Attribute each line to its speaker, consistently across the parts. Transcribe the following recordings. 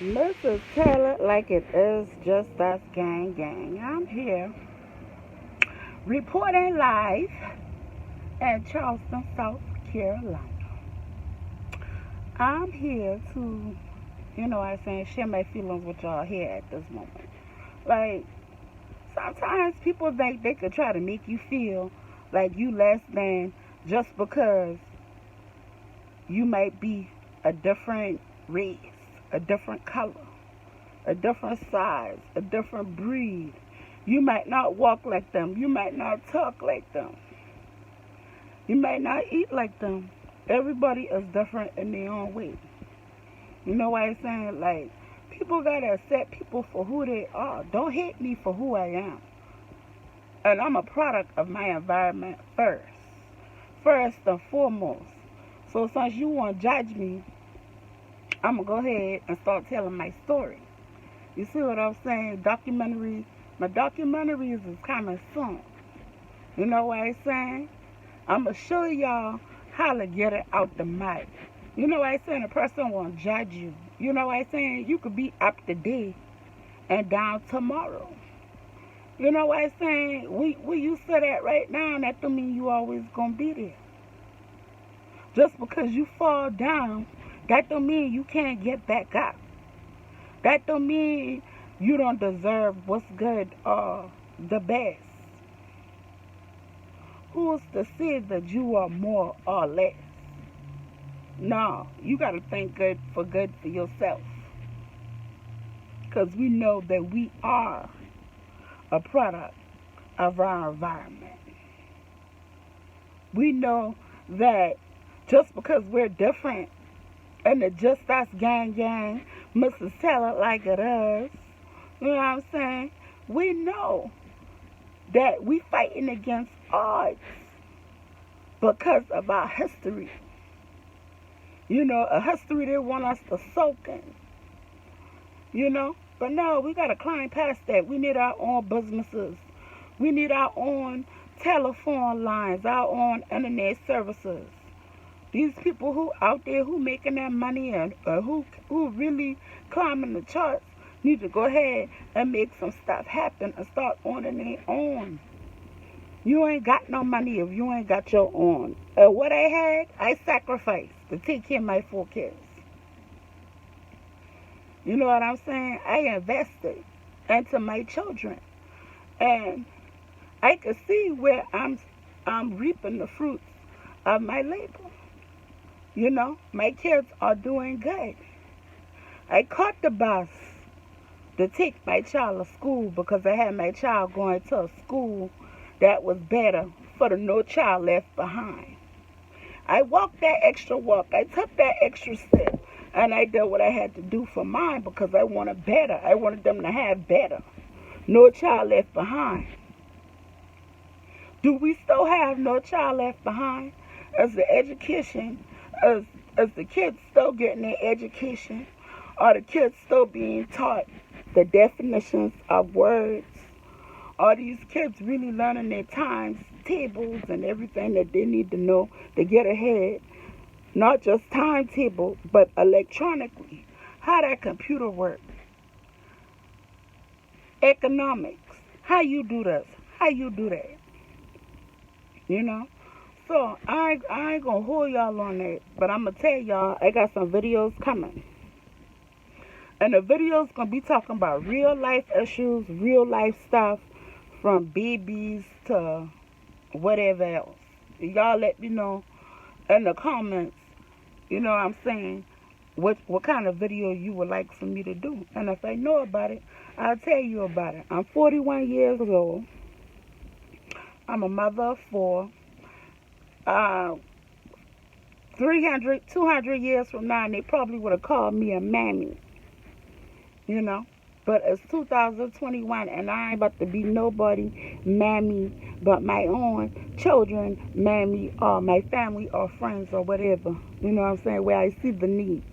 Speaker 1: Mrs. Tell It Like It Is, Just Us Gang Gang. I'm here reporting live in Charleston, South Carolina. I'm here to, share my feelings with y'all here at this moment. Like, sometimes people think they could try to make you feel like you less than just because you might be a different race, a different color, a different size, a different breed. You might not walk like them. You might not talk like them. You might not eat like them. Everybody is different in their own way. You know what I'm saying? Like, people gotta accept people for who they are. Don't hate me for who I am. And I'm a product of my environment first. First and foremost. So since you want to judge me, I'm going to go ahead and start telling my story. You see what I'm saying? My documentaries is coming soon. You know what I'm saying? I'm going to show y'all how to get it out the mud. You know what I'm saying? A person won't judge you. You know what I'm saying? You could be up today and down tomorrow. You know what I'm saying? We used to that right now, and that don't mean you always going to be there. Just because you fall down, that don't mean you can't get back up. That don't mean you don't deserve what's good or the best. Who's to say that you are more or less? No, you got to think good for yourself. Because we know that we are a product of our environment. We know that just because we're different and the Just Us Gang Gang, Mrs. Tell It Like It Is, you know what I'm saying? We know that we fighting against odds because of our history. You know, a history they want us to soak in. You know? But no, we got to climb past that. We need our own businesses. We need our own telephone lines, our own internet services. These people who out there who making that money and who really climbing the charts need to go ahead and make some stuff happen and start owning their own. You ain't got no money if you ain't got your own. What I had, I sacrificed to take care of my 4 kids. You know what I'm saying? I invested into my children. And I can see where I'm reaping the fruits of my labor. You know, my kids are doing good. I caught the bus to take my child to school because I had my child going to a school that was better for the No Child Left Behind. I walked that extra walk. I took that extra step. And I did what I had to do for mine because I wanted better. I wanted them to have better. No Child Left Behind. Do we still have No Child Left Behind? As the education, as the kids still getting their education? Are the kids still being taught the definitions of words? Are these kids really learning their times, tables, and everything that they need to know to get ahead? Not just timetable, but electronically. How that computer works. Economics. How you do this? How you do that? You know? So, I ain't going to hold y'all on that. But I'm going to tell y'all, I got some videos coming. And the videos going to be talking about real life issues, real life stuff, from babies to whatever else. Y'all let me know in the comments, you know what I'm saying, what kind of video you would like for me to do. And if I know about it, I'll tell you about it. I'm 41 years old. I'm a mother of 4. 200 years from now, they probably would have called me a mammy. You know? But it's 2021, and I ain't about to be nobody mammy but my own children, mammy, or my family, or friends, or whatever. You know what I'm saying? Where I see the needs.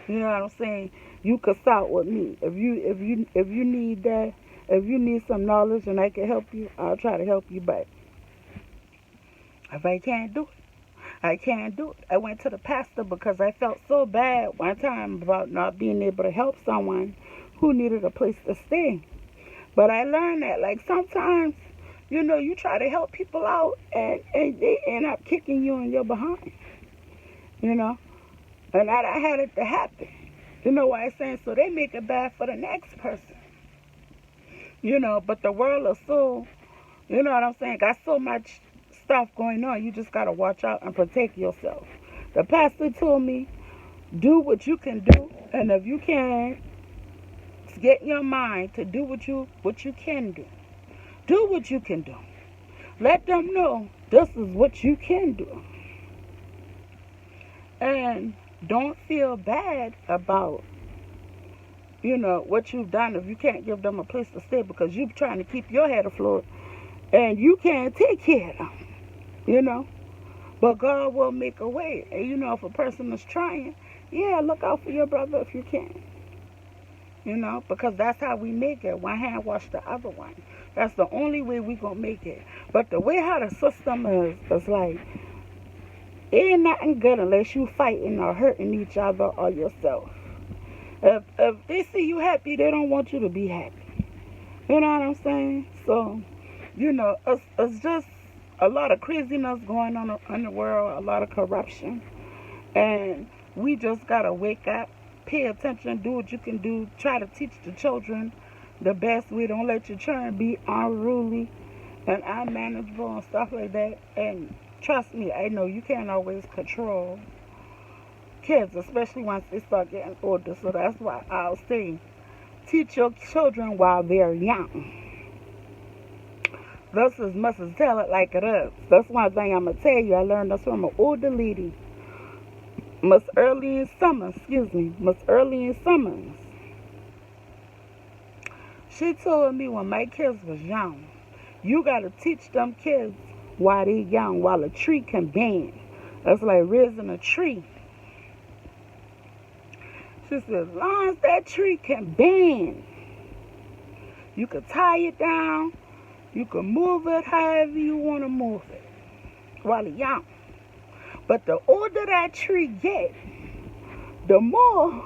Speaker 1: You know what I'm saying? You consult with me if you need that. If you need some knowledge and I can help you, I'll try to help you back. If I can't do it, I can't do it. I went to the pastor because I felt so bad one time about not being able to help someone who needed a place to stay. But I learned that, like, sometimes, you try to help people out and they end up kicking you in your behind, you know. And I had it to happen. You know what I'm saying? So they make it bad for the next person, But the world is so, you know what I'm saying, got so much stuff going on. You just got to watch out and protect yourself. The pastor told me, do what you can do. And if you can, get your mind to do what you can do. Do what you can do. Let them know this is what you can do. And don't feel bad about, what you've done if you can't give them a place to stay because you're trying to keep your head afloat and you can't take care of them, But God will make a way. And, if a person is trying, look out for your brother if you can. Because that's how we make it. One hand wash the other one. That's the only way we going to make it. But the way how the system is like, it ain't nothing good unless you fighting or hurting each other or yourself. If they see you happy, they don't want you to be happy. You know what I'm saying? So, it's just a lot of craziness going on in the world, a lot of corruption. And we just got to wake up. Pay attention, do what you can do. Try to teach the children the best way. Don't let your children be unruly and unmanageable and stuff like that. And trust me, I know you can't always control kids, especially once they start getting older. So that's why I'll say, teach your children while they're young. This is Mrs. Tell It Like It Is. That's one thing I'm going to tell you. I learned this from an older lady. Miss Early Summers. She told me when my kids was young, you got to teach them kids while they young, while a tree can bend. That's like raising a tree. She said, as long as that tree can bend, you can tie it down, you can move it however you want to move it while it's young. But the older that tree get, the more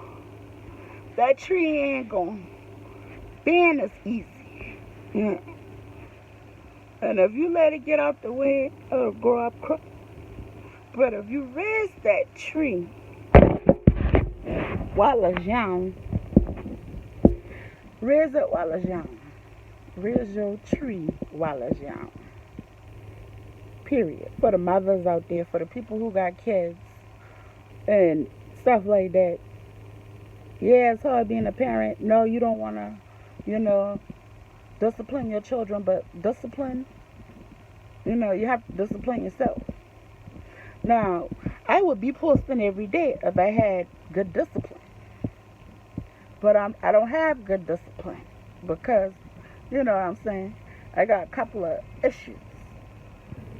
Speaker 1: that tree ain't going to bend as easy. Yeah. And if you let it get out the way, it'll grow up crooked. But if you raise that tree while it's young, raise it while it's young. Raise your tree while it's young. Period. For the mothers out there, for the people who got kids and stuff like that. Yeah, it's hard being a parent. No, you don't want to, discipline your children, but discipline, you have to discipline yourself. Now, I would be posting every day if I had good discipline. But I don't have good discipline because, you know what I'm saying, I got a couple of issues.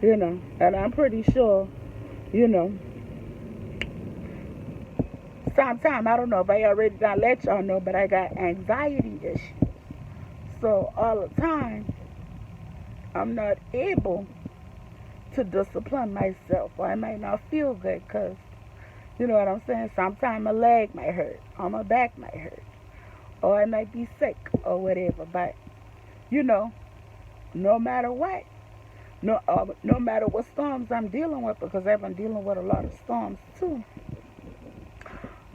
Speaker 1: And I'm pretty sure, sometimes, I don't know if I already done let y'all know, but I got anxiety issues. So all the time, I'm not able to discipline myself, or I might not feel good because, you know what I'm saying, sometimes my leg might hurt, or my back might hurt, or I might be sick, or whatever. But, no matter what, no matter what storms I'm dealing with, because I've been dealing with a lot of storms too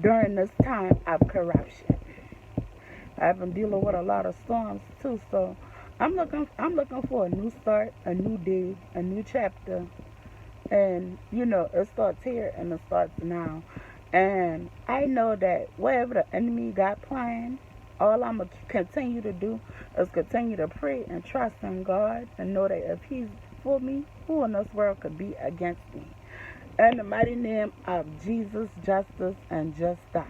Speaker 1: during this time of corruption. I've been dealing with a lot of storms too, so I'm looking for a new start, a new day, a new chapter, and it starts here and it starts now. And I know that whatever the enemy got planned, all I'm gonna continue to do is continue to pray and trust in God and know that if He's for me, who in this world could be against me? In the mighty name of Jesus, justice, and justice.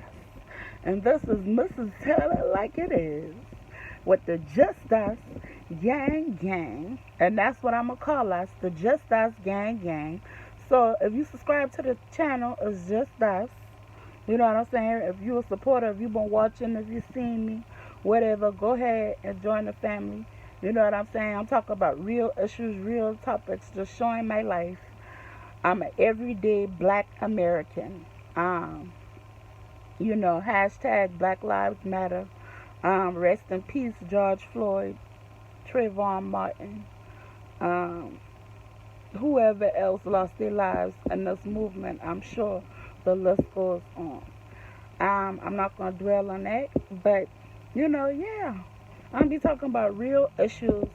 Speaker 1: And this is Mrs. Tell It Like It Is with the Justice Gang. And that's what I'm going to call us, the Justice Gang. So if you subscribe to the channel, it's just us. You know what I'm saying? If you're a supporter, if you've been watching, if you've seen me, whatever, go ahead and join the family. You know what I'm saying? I'm talking about real issues, real topics, just showing my life. I'm an everyday black American. Um, hashtag Black Lives Matter. Rest in peace, George Floyd, Trayvon Martin, um, whoever else lost their lives in this movement. I'm sure the list goes on. I'm not going to dwell on that, but, yeah. I'm be talking about real issues,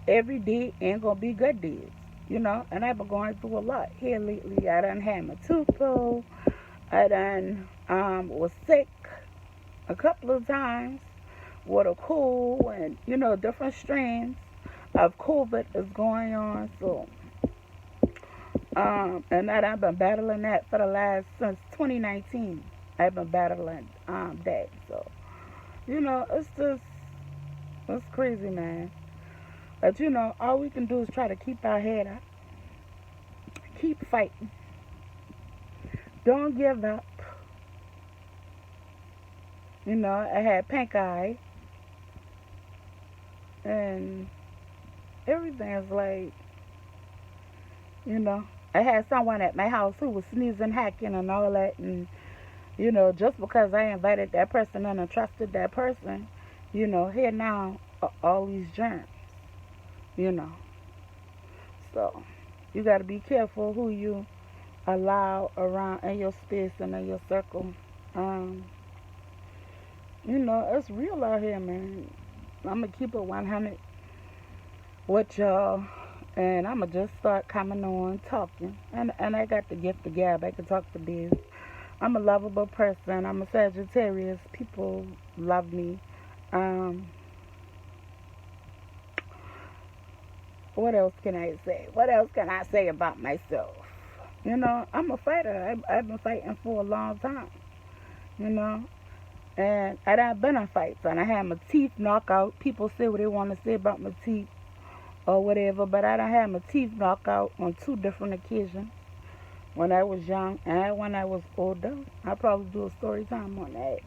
Speaker 1: every day ain't going to be good days, and I've been going through a lot here lately. I done had my tooth pulled. I done was sick a couple of times with a cold and, different strains of COVID is going on. So, and that I've been battling that for the since 2019. I've been battling that. So, it's crazy, man. But, all we can do is try to keep our head up, keep fighting, don't give up. I had pink eye, and everything is like, I had someone at my house who was sneezing, hacking, and all that, and, just because I invited that person in and trusted that person, here now are all these germs, you know. So, you got to be careful who you allow around in your space and in your circle. Um, it's real out here, man. I'm going to keep it 100 with y'all. And I'm going to just start coming on, talking. And I got the gift of gab. I can talk for days. I'm a lovable person. I'm a Sagittarius. People love me. What else can I say? What else can I say about myself? I'm a fighter. I've been fighting for a long time. And I done been in fights. And I had my teeth knocked out. People say what they want to say about my teeth or whatever, but I done had my teeth knocked out on 2 different occasions. When I was young and when I was older. I'll probably do a story time on that.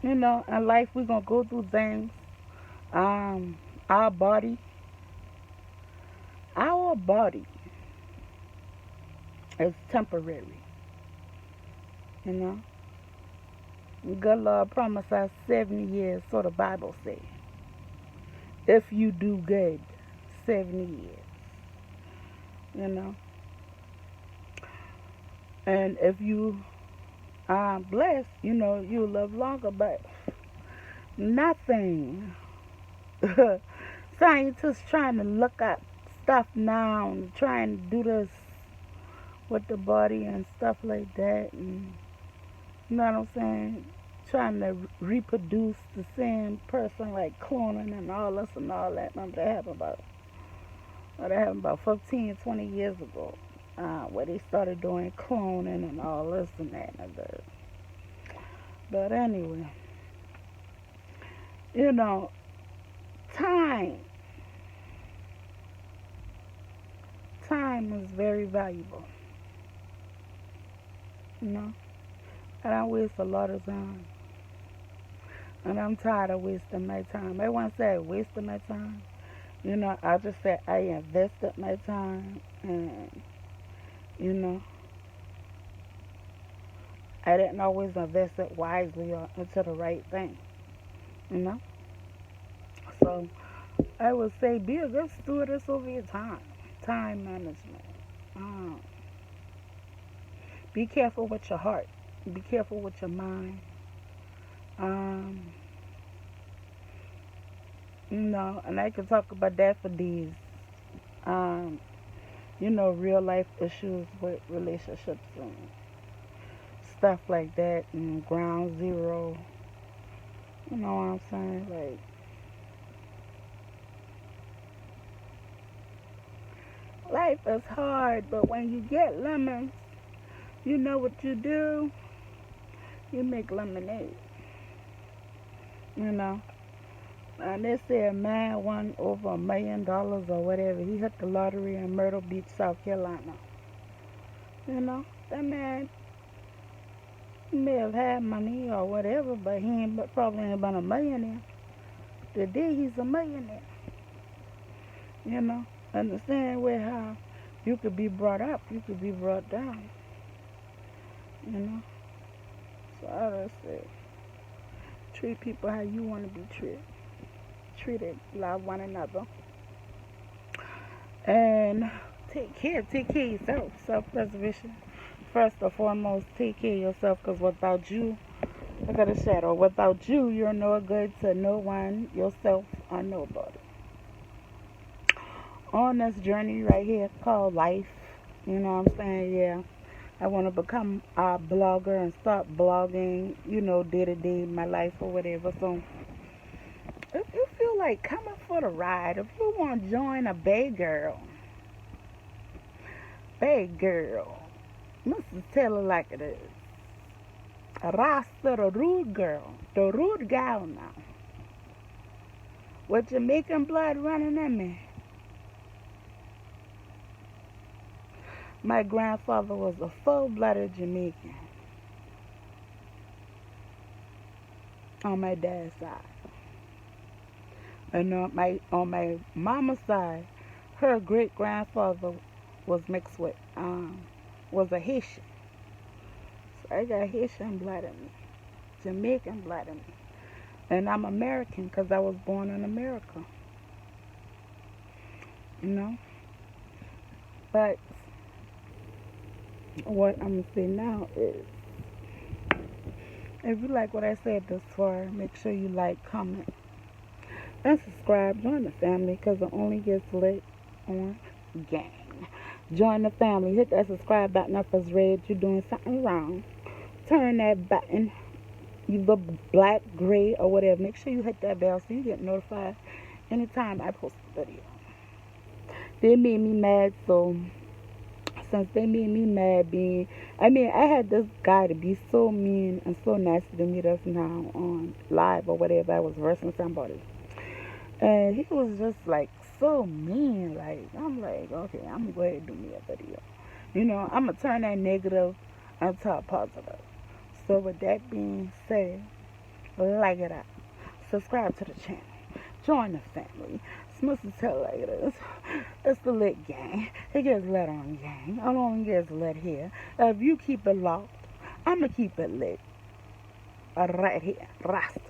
Speaker 1: In life we're going to go through things. Our body is temporary. Good Lord promised us 70 years, so the Bible says. If you do good, 70 years. And if you are blessed, you'll live longer, but nothing. Scientists trying to look at stuff now and trying to do this with the body and stuff like that, and you know what I'm saying? Trying to reproduce the same person, like cloning and all this and all that. Remember that happened about 15, 20 years ago, where they started doing cloning and all this and that and that. But anyway, time is very valuable. I don't waste a lot of time. And I'm tired of wasting my time. I won't say I wasted my time. I just say I invested my time. And, I didn't always invest it wisely or into the right thing. So, I would say be a good stewardess over your time. Time management. Be careful with your heart. Be careful with your mind. And I can talk about that for days. Real life issues with relationships and stuff like that, and ground zero. You know what I'm saying? Like, life is hard, but when you get lemons, you know what you do? You make lemonade. And they say a man won over $1 million or whatever. He hit the lottery in Myrtle Beach, South Carolina. That man may have had money or whatever, but he probably ain't been a millionaire. Today he's a millionaire. You know, understand where how you could be brought up, you could be brought down. You know, so I just say, treat people how you want to be treated. Treated, love one another, and take care of yourself. Self-preservation. First and foremost, take care of yourself, because without you, I got a shadow. Without you, you're no good to no one, yourself, or nobody. On this journey right here called life, you know what I'm saying? Yeah, I want to become a blogger and start blogging, day to day, my life or whatever. So, if you feel like coming for the ride, if you want to join a bad girl, Mrs. Tell It Like It Is. Rasta, the rude girl now. With Jamaican blood running in me. My grandfather was a full-blooded Jamaican on my dad's side. And on my mama's side, her great grandfather was mixed with was a Haitian. So I got Haitian blood in me, Jamaican blood in me, and I'm American because I was born in America. You know, but what I'm gonna say now is, if you like what I said this far, make sure you like, comment, and subscribe. Join the family, because it only gets lit on gang. Join the family. Hit that subscribe button up as red. You're doing something wrong. Turn that button either black, gray, or whatever. Make sure you hit that bell so you get notified anytime I post a video. They made me mad, so since they made me mad I had this guy to be so mean and so nasty to me just now on live or whatever. I was versing somebody. And he was just like so mean. Like, I'm like, okay, I'm gonna go ahead and do me a video. I'm gonna turn that negative into a positive. So with that being said, like it up. Subscribe to the channel. Join the family. It's Tell It Like It Is. It's the lit gang. It gets lit on gang. It only gets lit here. If you keep it locked, I'ma keep it lit. Right here. Rasta.